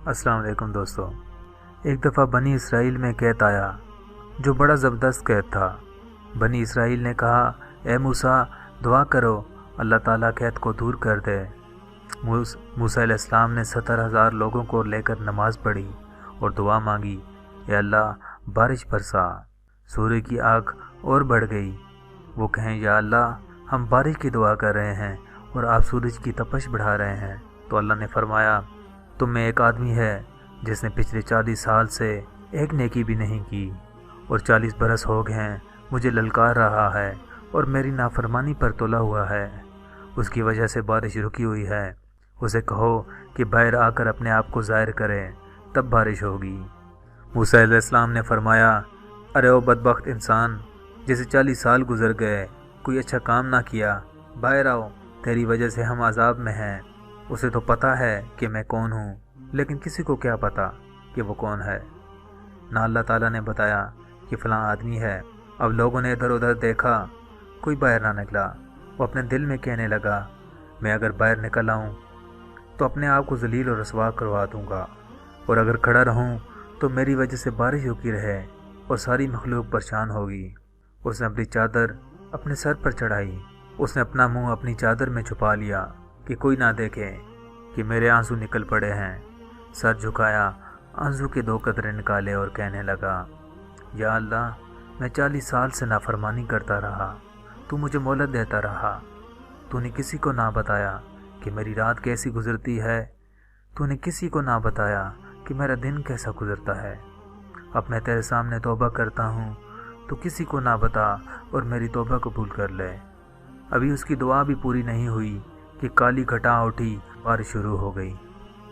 السلام علیکم دوستو۔ ایک دفعہ بنی اسرائیل میں قحط آیا جو بڑا زبردست قحط تھا۔ بنی اسرائیل نے کہا، اے موسیٰ دعا کرو اللہ تعالیٰ قحط کو دور کر دے۔ موسیٰ علیہ السلام نے 70,000 لوگوں کو لے کر نماز پڑھی اور دعا مانگی، اے اللہ بارش برسا۔ سورج کی آگ اور بڑھ گئی۔ وہ کہیں، یا اللہ ہم بارش کی دعا کر رہے ہیں اور آپ سورج کی تپش بڑھا رہے ہیں۔ تو اللہ نے فرمایا، تم میں ایک آدمی ہے جس نے پچھلے 40 سال سے ایک نیکی بھی نہیں کی اور 40 برس ہو گئے ہیں مجھے للکار رہا ہے اور میری نافرمانی پر تلا ہوا ہے، اس کی وجہ سے بارش رکی ہوئی ہے۔ اسے کہو کہ باہر آ کر اپنے آپ کو ظاہر کرے، تب بارش ہوگی۔ موسیٰ علیہ السلام نے فرمایا، ارے او بدبخت انسان جسے 40 سال گزر گئے، کوئی اچھا کام نہ کیا، باہر آؤ، تیری وجہ سے ہم عذاب میں ہیں۔ اسے تو پتہ ہے کہ میں کون ہوں، لیکن کسی کو کیا پتہ کہ وہ کون ہے۔ نہ اللہ تعالیٰ نے بتایا کہ فلاں آدمی ہے۔ اب لوگوں نے ادھر ادھر دیکھا، کوئی باہر نہ نکلا۔ وہ اپنے دل میں کہنے لگا، میں اگر باہر نکل آؤں تو اپنے آپ کو ذلیل اور رسوا کروا دوں گا، اور اگر کھڑا رہوں تو میری وجہ سے بارش رکی رہے اور ساری مخلوق پریشان ہوگی۔ اس نے اپنی چادر اپنے سر پر چڑھائی، اس نے اپنا منہ اپنی چادر میں چھپا لیا کہ کوئی نہ دیکھے کہ میرے آنسو نکل پڑے ہیں۔ سر جھکایا، آنسو کے 2 قطرے نکالے اور کہنے لگا، یا اللہ میں 40 سال سے نافرمانی کرتا رہا، تو مجھے مہلت دیتا رہا، تو نے کسی کو نہ بتایا کہ میری رات کیسی گزرتی ہے، تو نے کسی کو نہ بتایا کہ میرا دن کیسا گزرتا ہے۔ اب میں تیرے سامنے توبہ کرتا ہوں، تو کسی کو نہ بتا اور میری توبہ قبول کر لے۔ ابھی اس کی دعا بھی پوری نہیں ہوئی کہ کالی گھٹا اٹھی، بارش شروع ہو گئی۔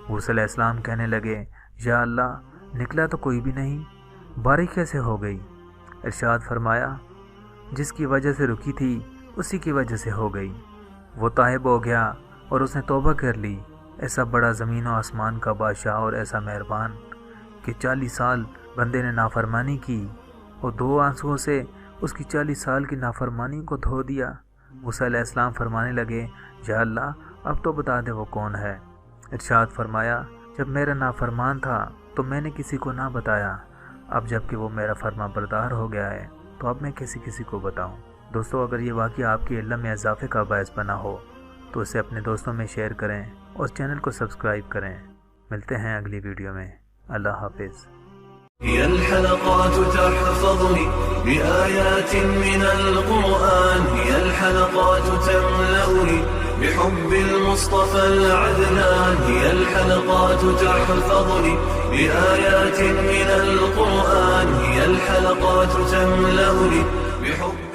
موسیٰ علیہ السلام کہنے لگے، یا اللہ نکلا تو کوئی بھی نہیں، بارش کیسے ہو گئی؟ ارشاد فرمایا، جس کی وجہ سے رکی تھی اسی کی وجہ سے ہو گئی۔ وہ تائب ہو گیا اور اس نے توبہ کر لی۔ ایسا بڑا زمین و آسمان کا بادشاہ اور ایسا مہربان کہ 40 سال بندے نے نافرمانی کی اور 2 آنسوؤں سے اس کی 40 سال کی نافرمانی کو دھو دیا۔ موسیٰ علیہ السلام فرمانے لگے، یا اللہ اب تو بتا دے وہ کون ہے۔ ارشاد فرمایا، جب میرا نافرمان تھا تو میں نے کسی کو نہ بتایا، اب جب کہ وہ میرا فرما بردار ہو گیا ہے تو اب میں کسی کو بتاؤں۔ دوستو، اگر یہ واقعہ آپ کے علم میں اضافے کا باعث بنا ہو تو اسے اپنے دوستوں میں شیئر کریں اور چینل کو سبسکرائب کریں۔ ملتے ہیں اگلی ویڈیو میں۔ اللہ حافظ۔ هي الحلقات تحفظني بآيات من القرآن، هي الحلقات تملأني بحب المصطفى العدنان، هي الحلقات تحفظني بآيات من القرآن، هي الحلقات تملأني بحب